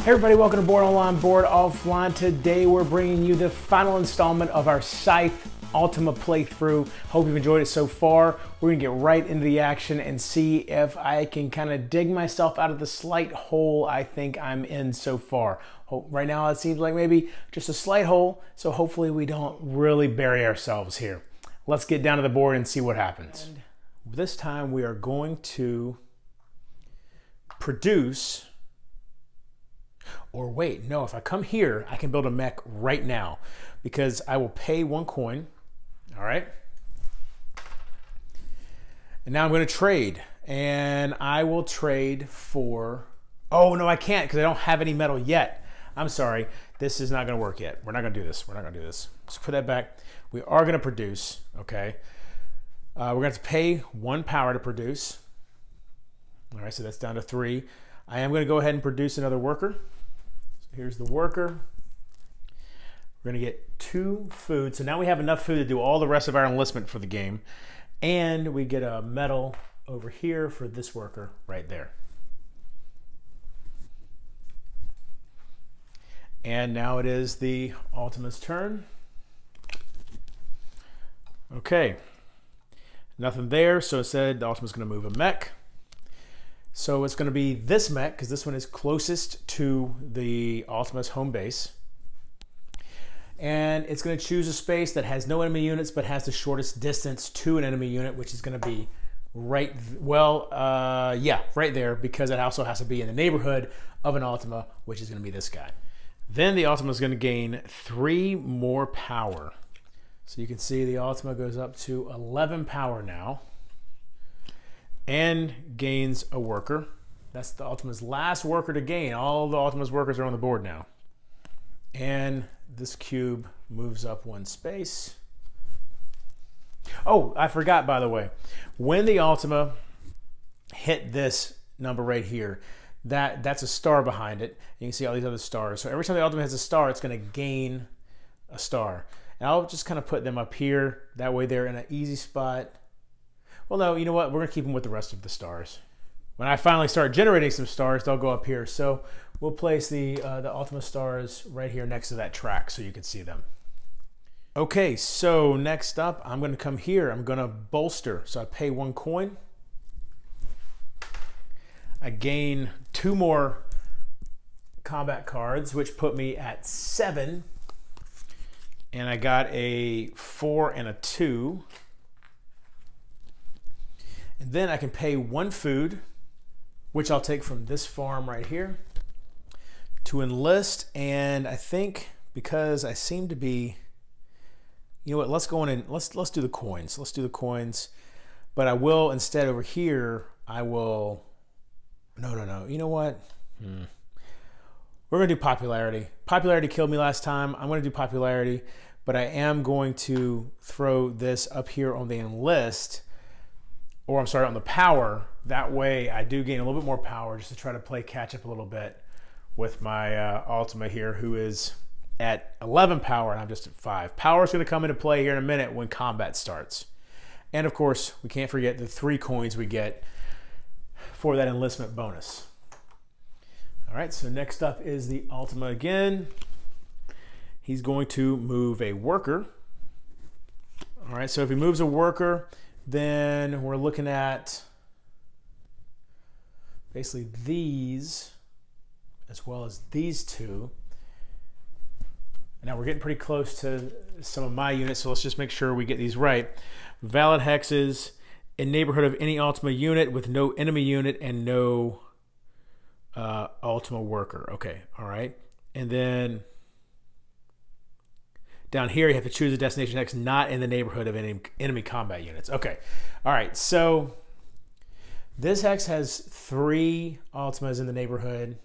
Hey everybody, welcome to Board Online, Board Offline. Today we're bringing you the final installment of our Scythe Ultima playthrough. Hope you've enjoyed it so far. We're gonna get right into the action and see if I can kind of dig myself out of the slight hole I think I'm in so far. Right now it seems like maybe just a slight hole, so hopefully we don't really bury ourselves here. Let's get down to the board and see what happens. And this time we are going to produce. Or wait, no, if I come here, I can build a mech right now because I will pay 1 coin, all right? And now I'm gonna trade, and I will trade for, oh no, I can't because I don't have any metal yet. I'm sorry, this is not gonna work yet. We're not gonna do this, we're not gonna do this. Let's put that back. We are gonna produce, okay? We're gonna have to pay 1 power to produce. All right, so that's down to 3. I am gonna go ahead and produce another worker. Here's the worker. We're gonna get 2 food. So now we have enough food to do all the rest of our enlistment for the game. And we get a medal over here for this worker right there. And now it is the Ultima's turn. Okay, nothing there. So it said the Ultima's gonna move a mech. So it's going to be this mech, because this one is closest to the Ultima's home base. And it's going to choose a space that has no enemy units, but has the shortest distance to an enemy unit, which is going to be right, well, yeah, right there, because it also has to be in the neighborhood of an Ultima, which is going to be this guy. Then the Ultima is going to gain 3 more power. So you can see the Ultima goes up to 11 power now. And gains a worker. That's the Ultima's last worker to gain. All the Ultima's workers are on the board now. And this cube moves up 1 space. Oh, I forgot, by the way. When the Ultima hit this number right here, that's a star behind it. You can see all these other stars. So every time the Ultima hits a star, it's going to gain a star. And I'll just kind of put them up here. That way they're in an easy spot. Well, no, you know what? We're going to keep them with the rest of the stars. When I finally start generating some stars, they'll go up here. So we'll place the Ultima stars right here next to that track so you can see them. Okay, so next up, I'm going to come here. I'm going to bolster. So I pay 1 coin. I gain 2 more combat cards, which put me at 7. And I got a 4 and a 2. And then I can pay 1 food, which I'll take from this farm right here, to enlist. And I think because I seem to be, you know what, let's go in and let's do the coins. Let's do the coins. But I will instead over here, I will, no. You know what? We're gonna do popularity. Popularity killed me last time. I'm gonna do popularity, but I am going to throw this up here on the enlist. Or I'm sorry, on the power. That way I do gain a little bit more power just to try to play catch up a little bit with my Ultima here, who is at 11 power and I'm just at 5. Power is going to come into play here in a minute when combat starts. And of course, we can't forget the 3 coins we get for that enlistment bonus. All right, so next up is the Ultima again. He's going to move a worker. All right, so if he moves a worker, then we're looking at basically these as well as these 2. Now we're getting pretty close to some of my units, so let's just make sure we get these right. Valid hexes in neighborhood of any Ultima unit with no enemy unit and no Ultima worker. Okay, all right. And then down here, you have to choose a destination hex not in the neighborhood of any enemy combat units. Okay, all right, so this hex has 3 Ultimas in the neighborhood.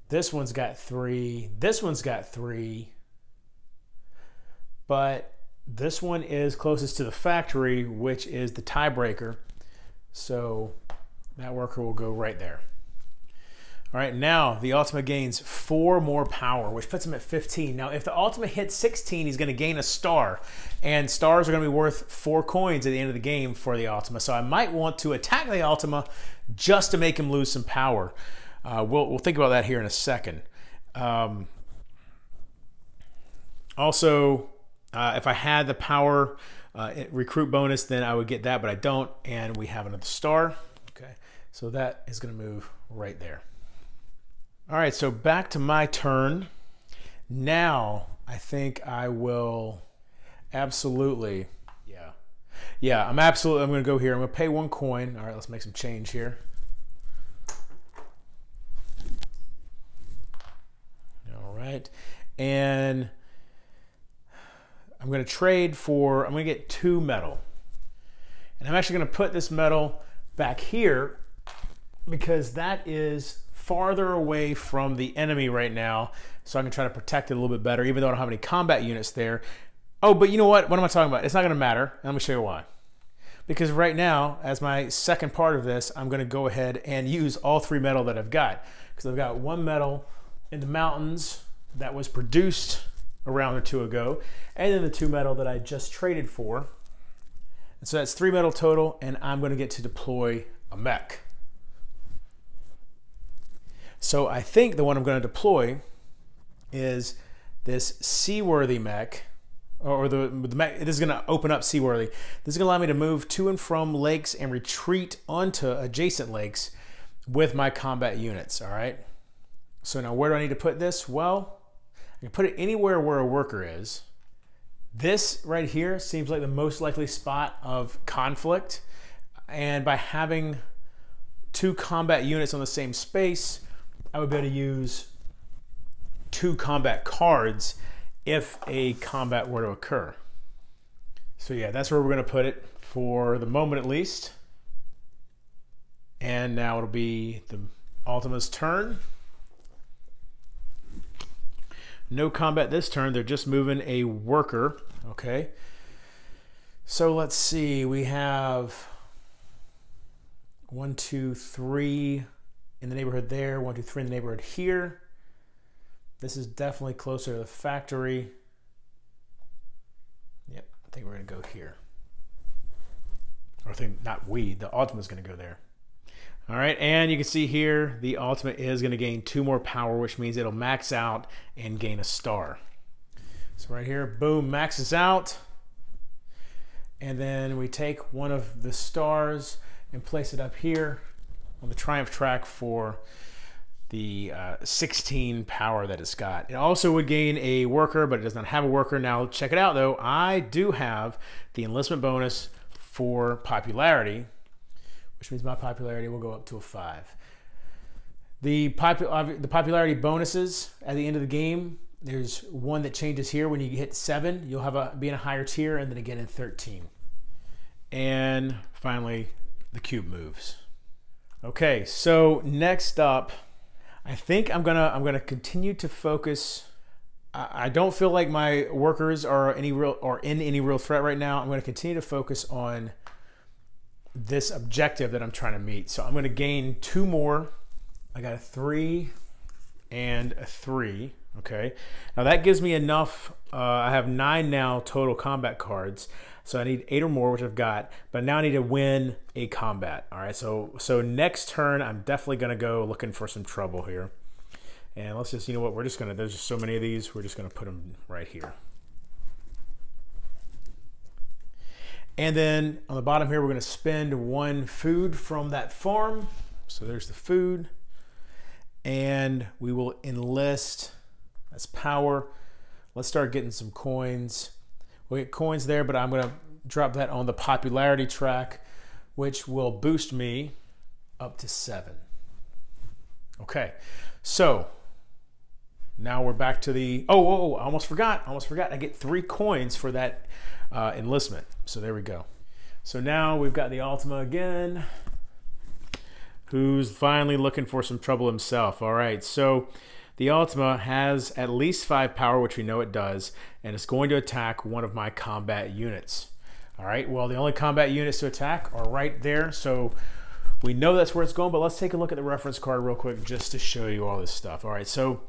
This one's got 3. This one's got 3. But this one is closest to the factory, which is the tiebreaker. So that worker will go right there. All right, now the Ultima gains 4 more power, which puts him at 15. Now, if the Ultima hits 16, he's going to gain a star, and stars are going to be worth 4 coins at the end of the game for the Ultima. So I might want to attack the Ultima just to make him lose some power. We'll think about that here in a second. Also, if I had the power recruit bonus, then I would get that, but I don't, and we have another star. Okay, so that is going to move right there. All right, so back to my turn. Now, I think I will absolutely, I'm going to go here. I'm going to pay 1 coin. All right, let's make some change here. All right, and I'm going to trade for, I'm going to get 2 metal. And I'm actually going to put this metal back here because that is farther away from the enemy right now, so I can try to protect it a little bit better, even though I don't have any combat units there. Oh, but you know what? What am I talking about? It's not going to matter. Let me show you why. Because right now, as my second part of this, I'm going to go ahead and use all 3 metal that I've got. Because I've got 1 metal in the mountains that was produced a round or 2 ago, and then the 2 metal that I just traded for. And so that's 3 metal total, and I'm going to get to deploy a mech. So I think the one I'm going to deploy is this seaworthy mech, or the mech. This is going to open up seaworthy. This is going to allow me to move to and from lakes and retreat onto adjacent lakes with my combat units. All right. So now where do I need to put this? Well, I can put it anywhere where a worker is. This right here seems like the most likely spot of conflict, and by having 2 combat units on the same space, I would be able to use 2 combat cards if a combat were to occur. So yeah, that's where we're going to put it for the moment at least. And now it'll be the Ultima's turn. No combat this turn, they're just moving a worker. Okay. So let's see, we have 1, 2, 3 in the neighborhood there, 1, 2, 3 in the neighborhood here. This is definitely closer to the factory. Yep, I think we're gonna go here. Or I think not we, the Ultima's gonna go there. All right, and you can see here, the Ultima is gonna gain 2 more power, which means it'll max out and gain a star. So right here, boom, maxes out. And then we take one of the stars and place it up here on the Triumph track for the 16 power that it's got. It also would gain a worker, but it does not have a worker. Now check it out though, I do have the enlistment bonus for popularity, which means my popularity will go up to a 5. The popularity bonuses at the end of the game, there's one that changes here. When you hit 7, you'll be in a higher tier, and then again in 13. And finally, the cube moves. Okay, so next up, I think I'm gonna continue to focus. I don't feel like my workers are in any real threat right now. I'm going to continue to focus on this objective that I'm trying to meet. So I'm going to gain 2 more. I got a 3 and a 3. Okay, now that gives me enough. I have 9 now total combat cards. So I need 8 or more, which I've got, but now I need to win a combat. All right, so next turn, I'm definitely gonna go looking for some trouble here. And let's just, you know what, we're just gonna, there's just so many of these, we're just gonna put them right here. And then on the bottom here, we're gonna spend 1 food from that farm. So there's the food. And we will enlist, that's power. Let's start getting some coins. We'll get coins there, but I'm gonna drop that on the popularity track, which will boost me up to 7. Okay, so now we're back to the, I almost forgot. I get 3 coins for that enlistment. So there we go. So now we've got the Ultima again, who's finally looking for some trouble himself. All right, so the Ultima has at least 5 power, which we know it does, and it's going to attack one of my combat units. All right, well, the only combat units to attack are right there, so we know that's where it's going, but let's take a look at the reference card real quick just to show you all this stuff. All right, so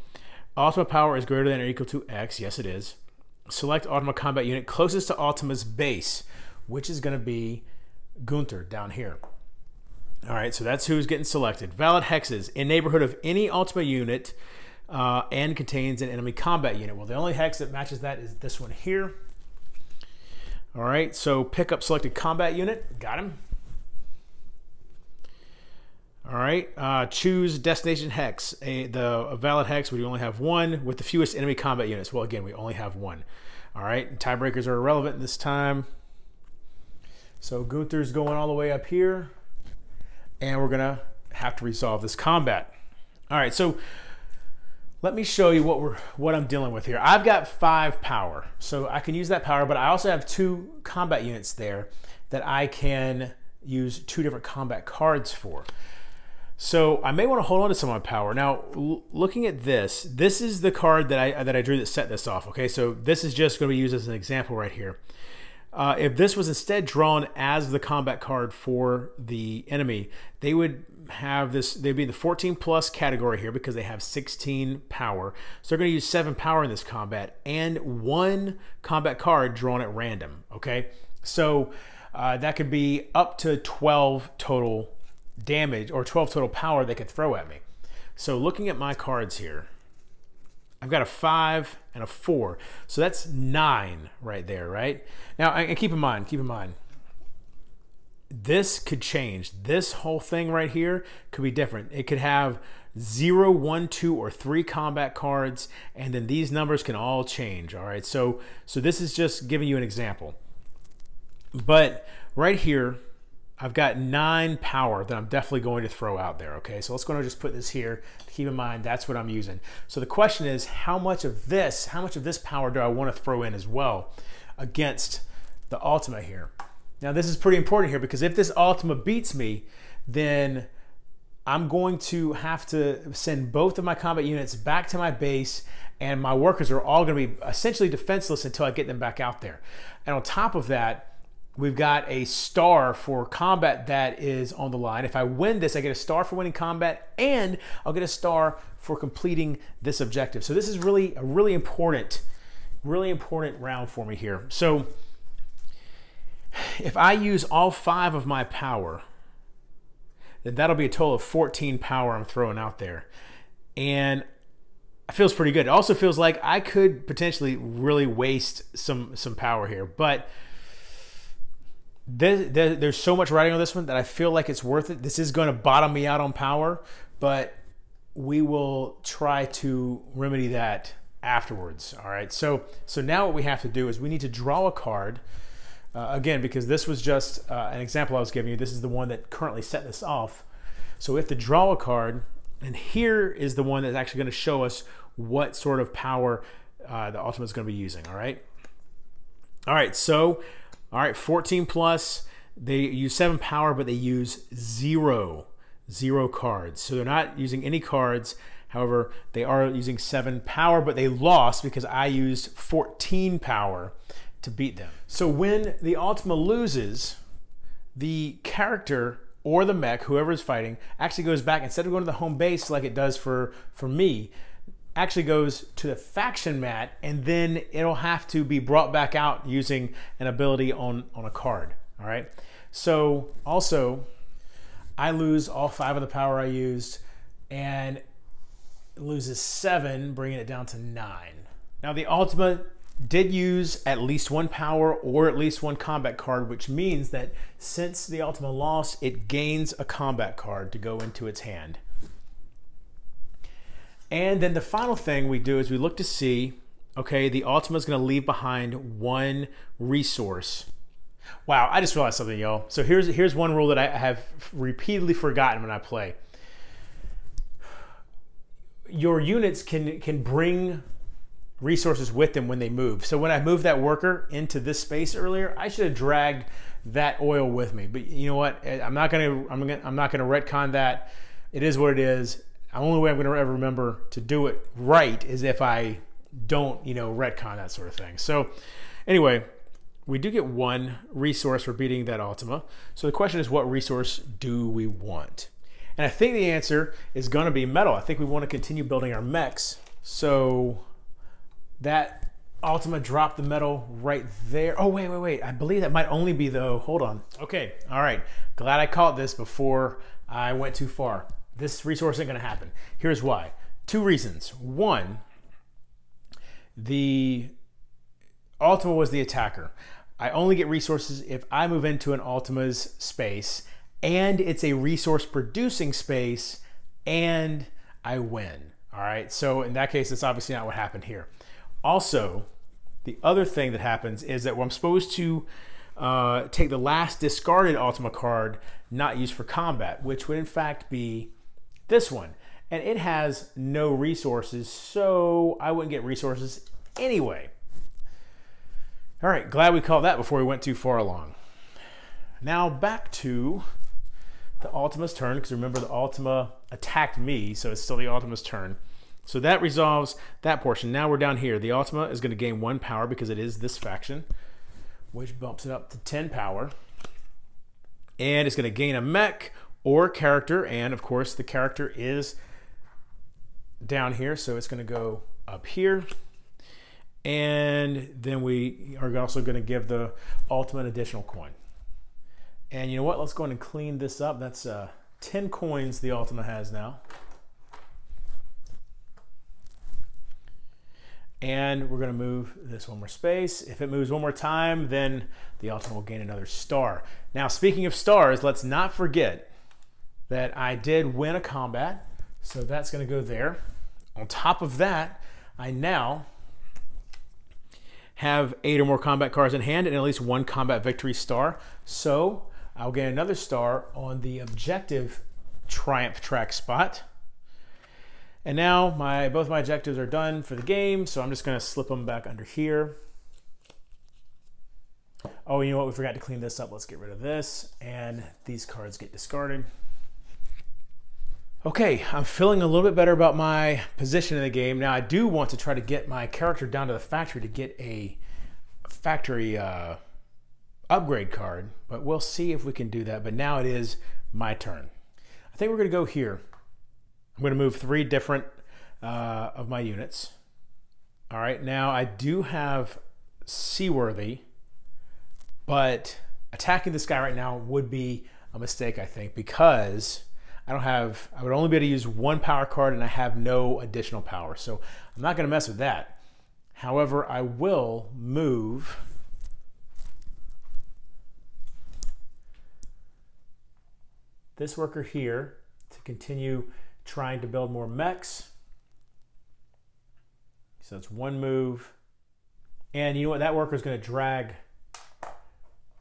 Ultima power is greater than or equal to X. Yes, it is. Select Ultima combat unit closest to Ultima's base, which is going to be Gunther down here. All right, so that's who's getting selected. Valid hexes in neighborhood of any Ultima unit and contains an enemy combat unit. Well, the only hex that matches that is this one here. All right, so pick up selected combat unit. Got him. All right, choose destination hex. A valid hex, we only have one with the fewest enemy combat units. Well, again, we only have one. All right, tiebreakers are irrelevant this time. So Gunther's going all the way up here, and we're gonna have to resolve this combat. All right, so let me show you what I'm dealing with here. I've got 5 power, so I can use that power, but I also have 2 combat units there that I can use 2 different combat cards for. So I may want to hold on to some of my power. Now, looking at this is the card that I drew that set this off. Okay, so this is just going to be used as an example right here. If this was instead drawn as the combat card for the enemy, they would have this, they'd be in the 14 plus category here because they have 16 power. So they're going to use 7 power in this combat and 1 combat card drawn at random. Okay, so that could be up to 12 total damage or 12 total power they could throw at me. So looking at my cards here, I've got a 5 and a 4, so that's 9 right there, right? Now, and keep in mind, this could change. This whole thing right here could be different. It could have 0, 1, 2, or 3 combat cards, and then these numbers can all change. All right, so this is just giving you an example. But right here, I've got 9 power that I'm definitely going to throw out there, okay? So let's go and just put this here. Keep in mind, that's what I'm using. So the question is, how much of this power do I want to throw in as well against the Ultima here? Now, this is pretty important here because if this Ultima beats me, then I'm going to have to send both of my combat units back to my base, and my workers are all going to be essentially defenseless until I get them back out there. And on top of that, we've got a star for combat that is on the line. If I win this, I get a star for winning combat, and I'll get a star for completing this objective. So this is really a really important round for me here. So if I use all 5 of my power, then that'll be a total of 14 power I'm throwing out there. And it feels pretty good. It also feels like I could potentially really waste some power here, but there's so much writing on this one that I feel like it's worth it. This is going to bottom me out on power, but we will try to remedy that afterwards. All right, so now what we have to do is we need to draw a card. Again, because this was just an example I was giving you. This is the one that currently set this off. So we have to draw a card, and here is the one that's actually going to show us what sort of power the Ultima is going to be using. All right, so 14 plus, they use 7 power, but they use 0 cards. So they're not using any cards. However, they are using 7 power, but they lost because I used 14 power to beat them. So when the Ultima loses, the character or the mech, whoever is fighting, actually goes back, instead of going to the home base like it does for me, actually goes to the faction mat, and then it'll have to be brought back out using an ability on a card. All right, so also I lose all 5 of the power I used, and it loses 7, bringing it down to 9. Now the Ultima did use at least 1 power or at least 1 combat card, which means that since the Ultima lost, it gains a combat card to go into its hand. And then the final thing we do is we look to see, okay, the Ultima is going to leave behind 1 resource. Wow, I just realized something, y'all. So here's one rule that I have repeatedly forgotten when I play. Your units can bring resources with them when they move. So when I moved that worker into this space earlier, I should have dragged that oil with me. But you know what? I'm not gonna retcon that. It is what it is. The only way I'm gonna ever remember to do it right is if I don't, retcon that sort of thing. So anyway, we do get 1 resource for beating that Ultima. So the question is, what resource do we want? And I think the answer is gonna be metal. I think we want to continue building our mechs. So that Ultima dropped the medal right there. Oh, wait. I believe that might only be though. Hold on. Okay, all right. Glad I caught this before I went too far. This resource isn't gonna happen. Here's why. 2 reasons. One, the Ultima was the attacker. I only get resources if I move into an Ultima's space and it's a resource producing space and I win. All right, so in that case, it's obviously not what happened here. Also, the other thing that happens is that I'm supposed to take the last discarded Ultima card not used for combat, which would in fact be this one. And it has no resources, so I wouldn't get resources anyway. All right, glad we caught that before we went too far along. Now back to the Ultima's turn, because remember the Ultima attacked me, so it's still the Ultima's turn. So that resolves that portion. Now we're down here. The Ultima is going to gain 1 power because it is this faction, which bumps it up to 10 power. And it's going to gain a mech or character, and of course the character is down here, so it's going to go up here. And then we are also going to give the Ultima an additional coin. And you know what? Let's go ahead and clean this up. That's 10 coins the Ultima has now. And we're going to move this one more space. If it moves one more time, then the Ultima will gain another star. Now, speaking of stars, let's not forget that I did win a combat, so that's going to go there. On top of that, I now have 8 or more combat cards in hand and at least 1 combat victory star. So I'll gain another star on the objective triumph track spot. And now both my objectives are done for the game, so I'm just going to slip them back under here. Oh, you know what? We forgot to clean this up. Let's get rid of this, and these cards get discarded. Okay, I'm feeling a little bit better about my position in the game. Now, I do want to try to get my character down to the factory to get a factory upgrade card, but we'll see if we can do that. But now it is my turn. I think we're going to go here. I'm going to move 3 different of my units. All right, now I do have seaworthy, but attacking this guy right now would be a mistake, I think, because I would only be able to use 1 power card and I have no additional power. So I'm not going to mess with that. However, I will move this worker here to continue trying to build more mechs. So it's 1 move. And you know what? That worker is going to drag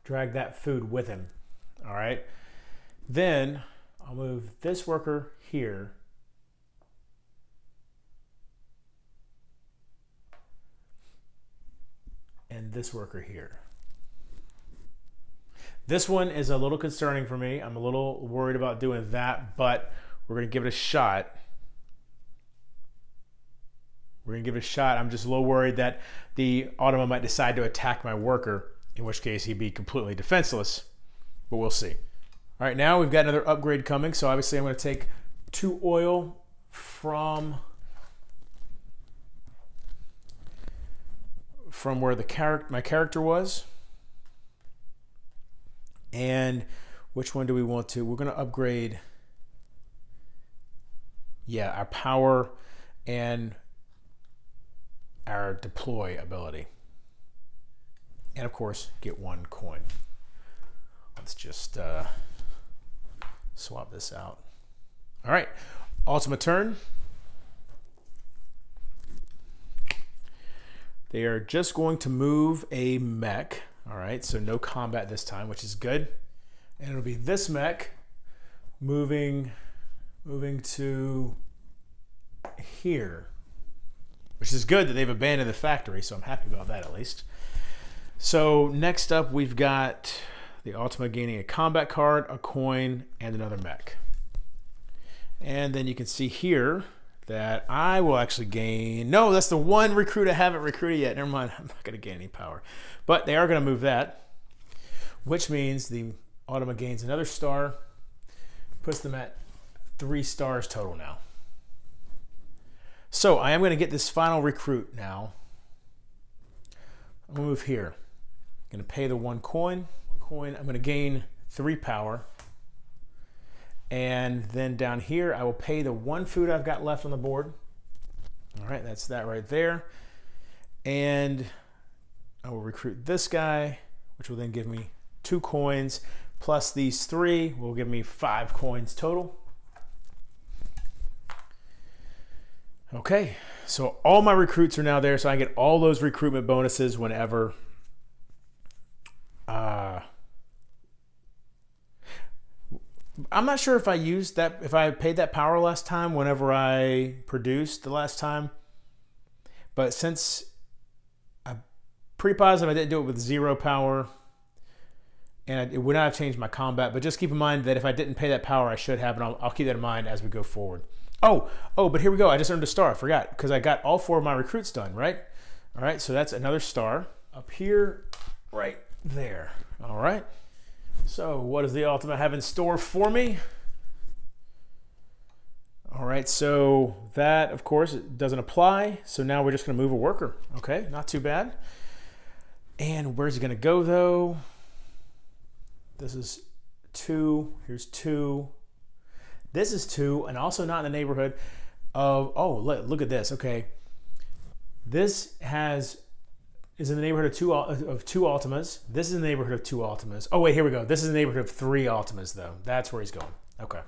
that food with him. All right. Then I'll move this worker here. And this worker here. This one is a little concerning for me. I'm a little worried about doing that, but we're going to give it a shot. We're going to give it a shot. I'm just a little worried that the Automa might decide to attack my worker, in which case he'd be completely defenseless, but we'll see. All right, now we've got another upgrade coming, so obviously I'm going to take 2 oil from where my character was. And which one do we want to? We're going to upgrade, yeah, our power and our deploy ability. And of course, get 1 coin. Let's just swap this out. All right, Ultima turn. They are just going to move a mech. All right, so no combat this time, which is good. And it'll be this mech moving to here, which is good that they've abandoned the factory, so I'm happy about that at least. So next up, we've got the Ultima gaining a combat card, a coin, and another mech. And then you can see here that I will actually gain, no, that's the 1 recruit I haven't recruited yet. Never mind, I'm not going to gain any power. But they are going to move that, which means the Automa gains another star, puts them at 3 stars total now. So I am going to get this final recruit now. I'm gonna move here. I'm gonna pay the 1 coin. I'm gonna gain 3 power. And then down here, I will pay the 1 food I've got left on the board. All right, that's that right there. And I will recruit this guy, which will then give me 2 coins, plus these 3 will give me 5 coins total. Okay, so all my recruits are now there, so I get all those recruitment bonuses whenever I'm not sure if I used that, if I paid that power last time whenever I produced the last time, but since I'm pretty positive I didn't do it with 0 power, and it would not have changed my combat, but just keep in mind that if I didn't pay that power, I should have, and I'll keep that in mind as we go forward. Oh, but here we go. I just earned a star. I forgot, because I got all 4 of my recruits done, right? All right, so that's another star up here, right there. All right. So what does the Ultima have in store for me? All right, so that, of course, it doesn't apply. So now we're just going to move a worker. Okay, not too bad. And where's he going to go, though? This is 2. Here's 2. This is 2, and also not in the neighborhood of, oh, look at this. Okay, this is in the neighborhood of 2 Ultimas. This is in the neighborhood of 2 Ultimas. Oh wait, here we go. This is in the neighborhood of 3 Ultimas, though. That's where he's going. Okay.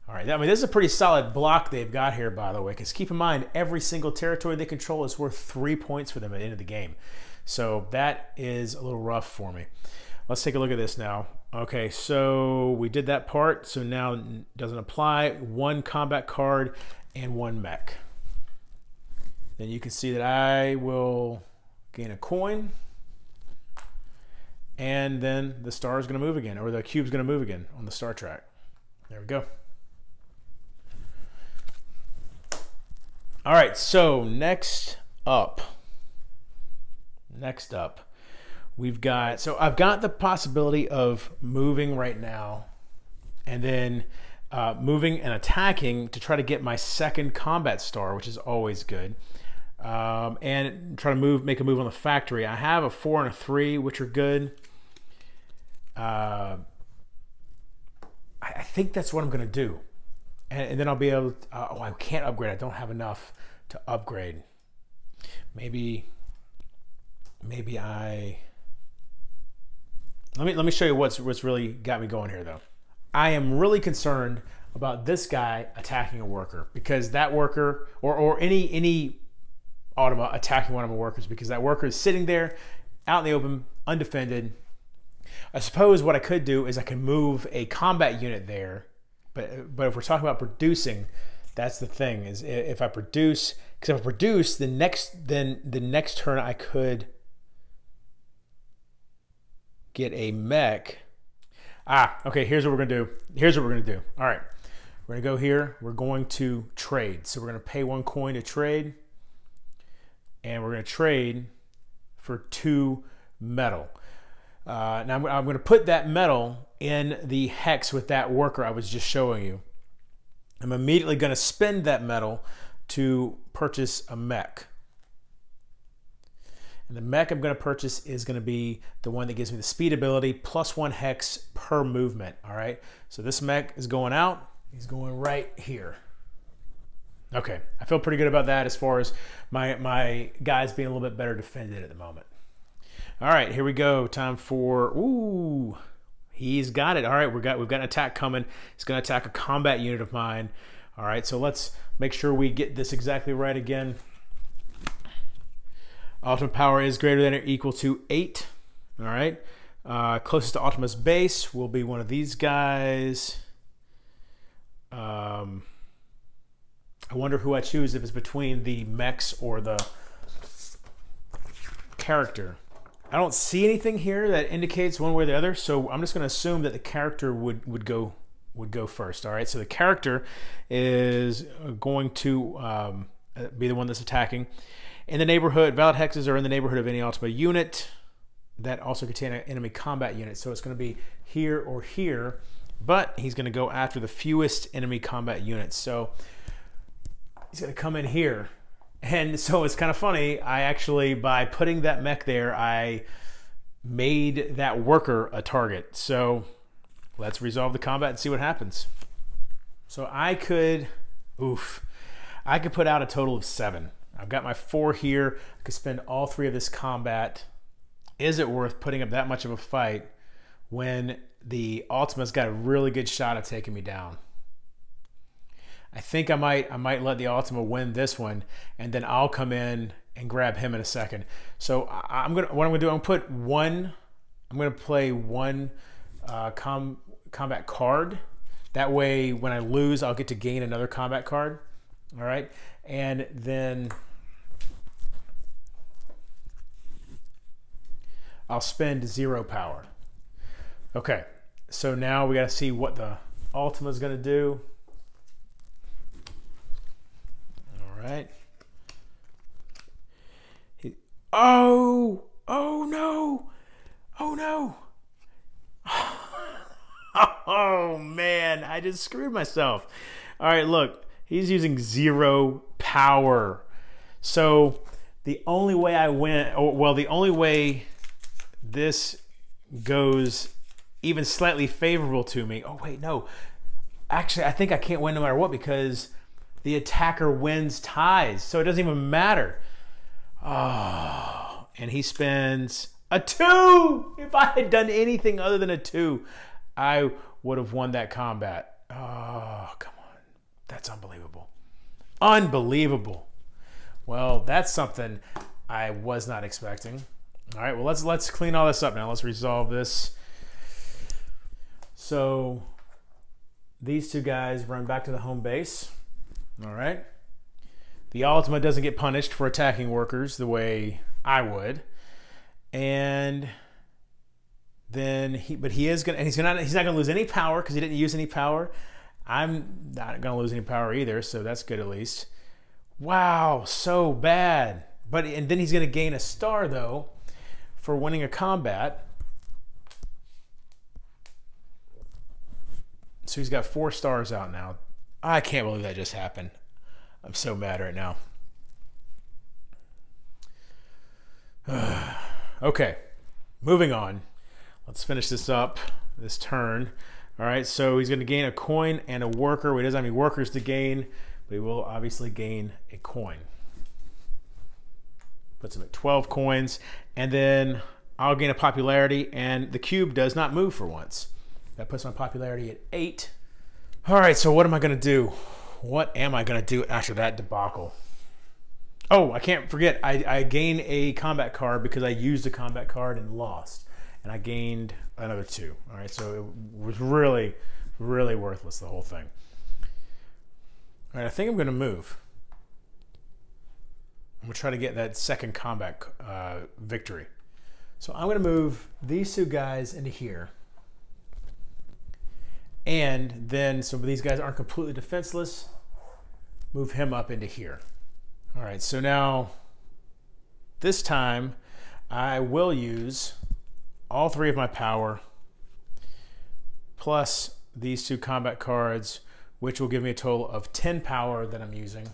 All right, I mean, this is a pretty solid block they've got here, by the way, because keep in mind, every single territory they control is worth 3 points for them at the end of the game. So that is a little rough for me. Let's take a look at this now. Okay, so we did that part, so now it doesn't apply. 1 combat card and 1 mech. Then you can see that I will gain a coin, and then the star is going to move again, or the cube is going to move again on the star track. There we go. All right, so next up, we've got, so I've got the possibility of moving right now, and then moving and attacking to try to get my 2nd combat star, which is always good. And try to make a move on the factory. I have a 4 and a 3, which are good. I think that's what I'm going to do. And then I'll be able to, oh, I can't upgrade. I don't have enough to upgrade. Maybe I, let me show you what's really got me going here, though. I am really concerned about this guy attacking a worker, because that worker, or any Automa attacking one of my workers, because that worker is sitting there out in the open, undefended. I suppose what I could do is I can move a combat unit there, but if we're talking about producing, that's the thing, is if I produce, because if I produce, the next turn I could get a mech. Okay, here's what we're gonna do. All right, we're gonna go here, we're going to trade. So we're gonna pay 1 coin to trade, and we're going to trade for 2 metal. Now I'm going to put that metal in the hex with that worker I was just showing you. I'm immediately going to spend that metal to purchase a mech. And the mech I'm going to purchase is going to be the one that gives me the speed ability plus 1 hex per movement. All right, so this mech is going out. He's going right here. Okay, I feel pretty good about that as far as my guys being a little bit better defended at the moment. All right, here we go. Time for, ooh, he's got it. All right, we've got an attack coming. He's going to attack a combat unit of mine. All right, so let's make sure we get this exactly right again. Ultimate power is greater than or equal to 8. All right, closest to Ultima's base will be one of these guys. I wonder who I choose, if it's between the mechs or the character. I don't see anything here that indicates one way or the other, so I'm just going to assume that the character would go first. All right, so the character is going to be the one that's attacking. In the neighborhood, valid hexes are in the neighborhood of any Ultima unit that also contain an enemy combat unit. So it's going to be here or here, but he's going to go after the fewest enemy combat units. So he's going to come in here, And so it's kind of funny. I actually, by putting that mech there, I made that worker a target. So let's resolve the combat and see what happens. So I could put out a total of 7. I've got my 4 here. I could spend all 3 of this combat. Is it worth putting up that much of a fight when the Ultima's got a really good shot at taking me down? I think I might let the Ultima win this one, and then I'll come in and grab him in a second. So what I'm gonna do, I'm gonna play one combat card. That way, when I lose, I'll get to gain another combat card. All right, and then I'll spend 0 power. Okay, so now we got to see what the Ultima is gonna do. Right. Oh no. Oh no. Oh man, I just screwed myself. All right, look, he's using 0 power. So the only way I win, well, the only way this goes even slightly favorable to me. Oh wait, no. Actually, I think I can't win no matter what, because the attacker wins ties, so it doesn't even matter. Oh, and he spends a 2. If I had done anything other than a 2, I would have won that combat. Oh, come on. That's unbelievable. Unbelievable. Well, that's something I was not expecting. All right, well, let's clean all this up now. Let's resolve this. So these 2 guys run back to the home base. All right. The Ultima doesn't get punished for attacking workers the way I would, and then he's not gonna lose any power because he didn't use any power. I'm not gonna lose any power either, so that's good at least. Wow, so bad. And then he's gonna gain a star though for winning a combat. So he's got 4 stars out now. I can't believe that just happened. I'm so mad right now. Okay, moving on. Let's finish this up, this turn. All right, so he's going to gain a coin and a worker. He doesn't have any workers to gain, but he will obviously gain a coin. Puts him at 12 coins, and then I'll gain a popularity, and the cube does not move for once. That puts my popularity at 8. All right, so what am I going to do? What am I going to do after that debacle? Oh, I can't forget. I gained a combat card because I used a combat card and lost. And I gained another 2. All right, so it was really, really worthless, the whole thing. All right, I think I'm going to move. I'm going to try to get that second combat victory. So I'm going to move these 2 guys into here. And then, so these guys aren't completely defenseless, move him up into here. All right, so now, this time, I will use all 3 of my power, plus these 2 combat cards, which will give me a total of 10 power that I'm using.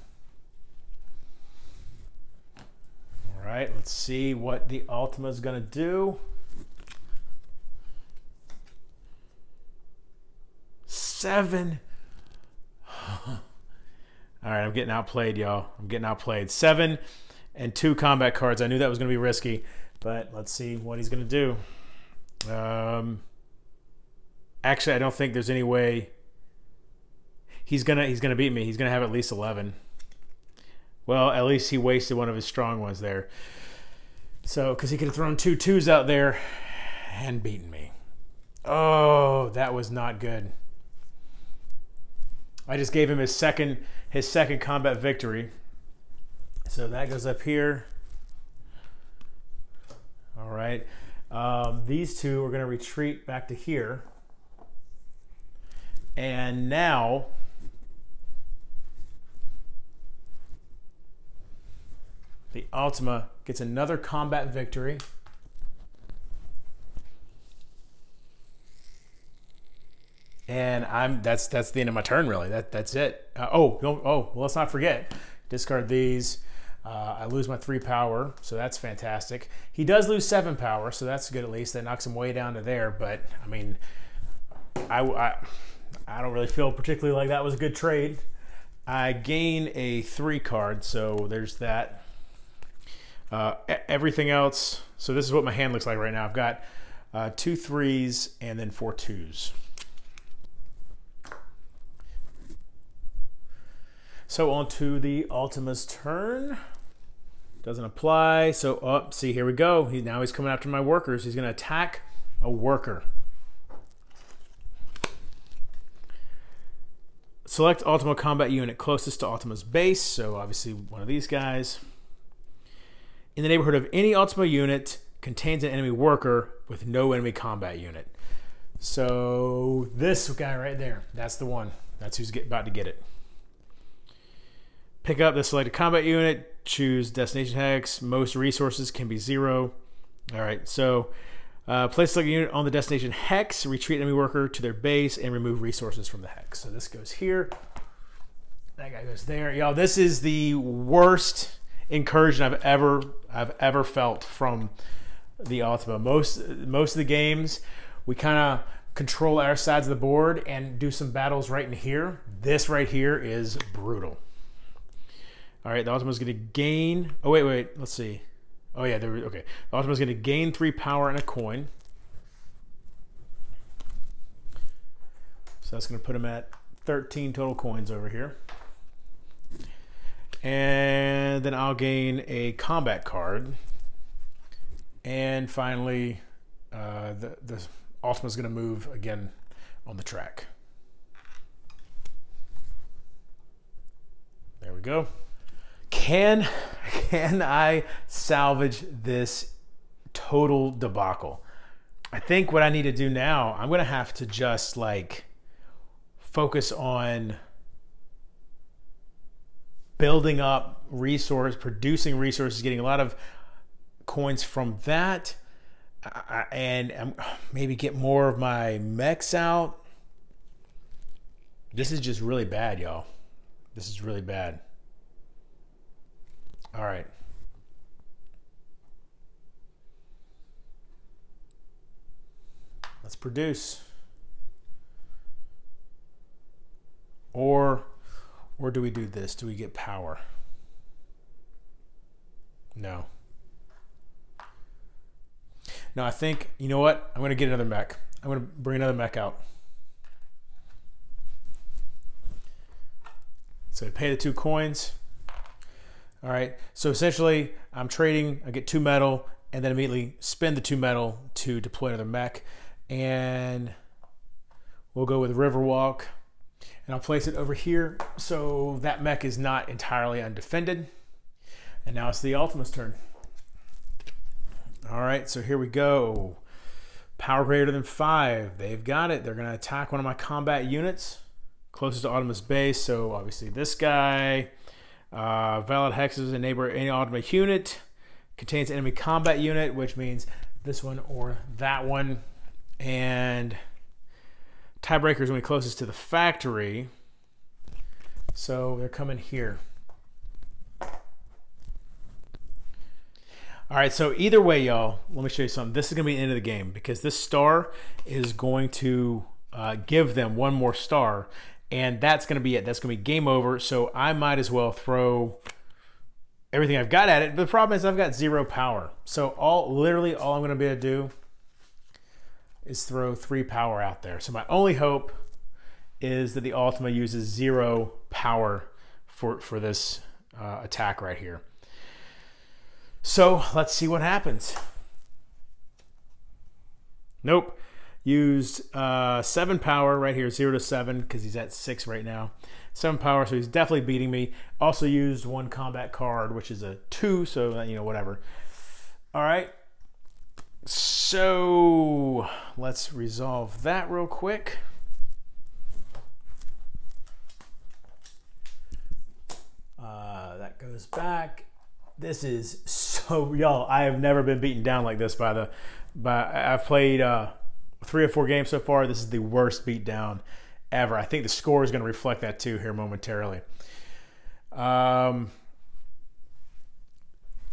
All right, let's see what the Ultima is gonna do. 7. All right, I'm getting outplayed, y'all. I'm getting outplayed. 7 and 2 combat cards. I knew that was going to be risky, but let's see what he's going to do. Actually, I don't think there's any way he's gonna beat me. He's gonna have at least 11. Well, at least he wasted one of his strong ones there. So, because he could have thrown 2 2s out there and beaten me. Oh, that was not good. I just gave him his second combat victory. So that goes up here. All right. These 2 are going to retreat back to here. And now the Ultima gets another combat victory. And that's the end of my turn, really. That's it. Well, let's not forget, discard these. I lose my 3 power, so that's fantastic. He does lose 7 power, so that's good at least. That knocks him way down to there, but I mean, I don't really feel particularly like that was a good trade. I gain a 3 card, so there's that. Everything else, so this is what my hand looks like right now. I've got 2 3s and then 4 2s. So on to the Ultima's turn. Doesn't apply. So, see, here we go. Now he's coming after my workers. He's going to attack a worker. Select Ultima combat unit closest to Ultima's base. So obviously one of these guys. In the neighborhood of any Ultima unit contains an enemy worker with no enemy combat unit. So this guy right there, that's the one. That's who's about to get it. Pick up the selected combat unit, choose destination hex. Most resources can be 0. All right, so place selected unit on the destination hex, retreat enemy worker to their base, and remove resources from the hex. So this goes here. That guy goes there. Y'all, this is the worst incursion I've ever felt from the Ultima. Most of the games, we kind of control our sides of the board and do some battles right in here. This right here is brutal. All right, the Ultima's going to gain... Oh, wait, let's see. Oh, yeah, okay. The Ultima's going to gain 3 power and a coin. So that's going to put him at 13 total coins over here. And then I'll gain a combat card. And finally, the Ultima's going to move again on the track. There we go. Can I salvage this total debacle? I think what I need to do now, I'm going to have to just like focus on building up producing resources, getting a lot of coins from that, and maybe get more of my mechs out. This is just really bad, y'all. This is really bad. All right. Let's produce. Or do we do this? Do we get power? No. No, I think, you know what? I'm going to get another mech. I'm going to bring another mech out. So pay the 2 coins. All right, so essentially I'm trading, I get 2 metal, and then immediately spend the 2 metal to deploy another mech. And we'll go with Riverwalk, and I'll place it over here so that mech is not entirely undefended. And now it's the Ultima's turn. All right, so here we go. Power greater than 5, they've got it. They're gonna attack one of my combat units closest to Ultima's base, so obviously this guy. Valid hexes enable any Ultima unit, contains enemy combat unit, which means this one or that one. And tiebreaker is going to be closest to the factory, so they're coming here. All right, so either way, y'all, let me show you something. This is going to be the end of the game because this star is going to give them 1 more star. And that's going to be it. That's going to be game over. So I might as well throw everything I've got at it. But the problem is I've got 0 power. So literally all I'm going to be able to do is throw 3 power out there. So my only hope is that the Ultima uses 0 power for this attack right here. So let's see what happens. Nope. Used 7 power right here, 0 to 7, because he's at 6 right now. 7 power, so he's definitely beating me. Also used 1 combat card, which is a 2, so, you know, whatever. All right. So let's resolve that real quick. That goes back. This is so, y'all, I have never been beaten down like this I've played 3 or 4 games so far. This is the worst beatdown ever. I think the score is going to reflect that too here momentarily.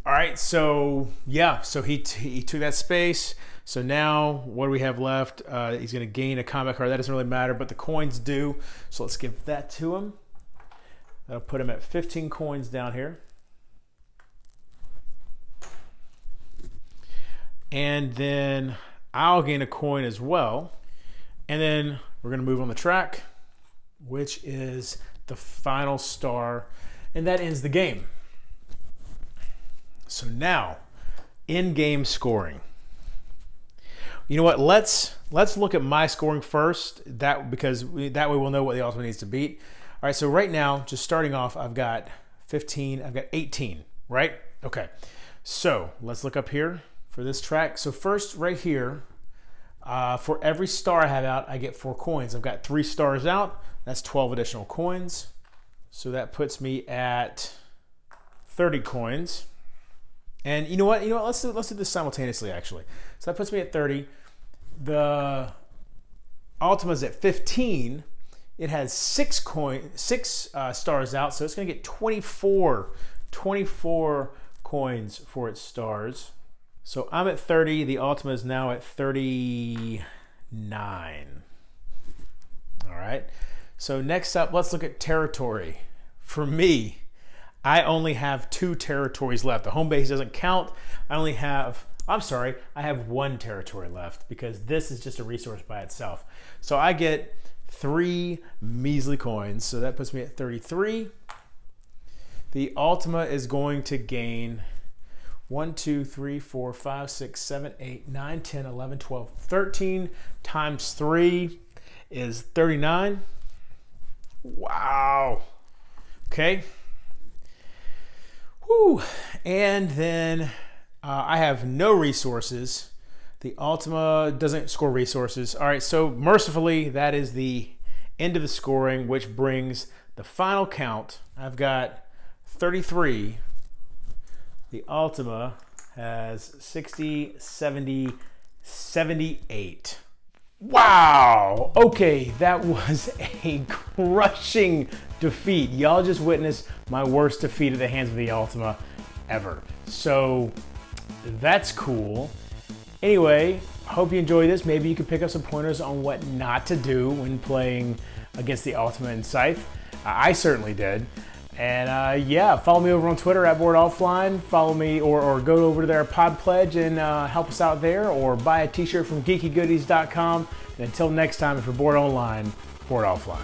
All right, so yeah, so he took that space. So now what do we have left? He's gonna gain a combat card. That doesn't really matter, but the coins do. So let's give that to him. That'll put him at 15 coins down here. And then I'll gain a coin as well. And then we're gonna move on the track, which is the final star, and that ends the game. So now, in-game scoring. You know what? Let's look at my scoring first. Because that way we'll know what the Ultima needs to beat. All right. So right now, just starting off, I've got 15. I've got 18. Right? Okay. So let's look up here for this track. So first, right here, for every star I have out, I get 4 coins. I've got 3 stars out. That's 12 additional coins. So that puts me at 30 coins. And you know what? Let's do this simultaneously, actually. So that puts me at 30. The Ultima's at 15. It has 6 stars out, so it's going to get 24 coins for its stars. So I'm at 30. The Ultima is now at 39. All right. So next up, let's look at territory. For me, I only have 2 territories left. The home base doesn't count. I have 1 territory left because this is just a resource by itself. So I get 3 measly coins. So that puts me at 33. The Ultima is going to gain 1, 2, 3, 4, 5, 6, 7, 8, 9, 10, 11, 12, 13 times 3 is 39. Wow. Okay. Whew. And then I have no resources. The Ultima doesn't score resources. All right, so mercifully, that is the end of the scoring, which brings the final count. I've got 33. The Ultima has 60, 70, 78. Wow. Okay, that was a crushing defeat. Y'all just witnessed my worst defeat at the hands of the Ultima ever. So that's cool. Anyway, hope you enjoyed this. Maybe you could pick up some pointers on what not to do when playing against the Ultima and Scythe. I certainly did. And yeah, follow me over on Twitter at boredonlineboardoffline. Follow me or go over to their pod pledge and help us out there, or buy a t-shirt from geekygoodies.com. And until next time, if you're bored online, bored offline.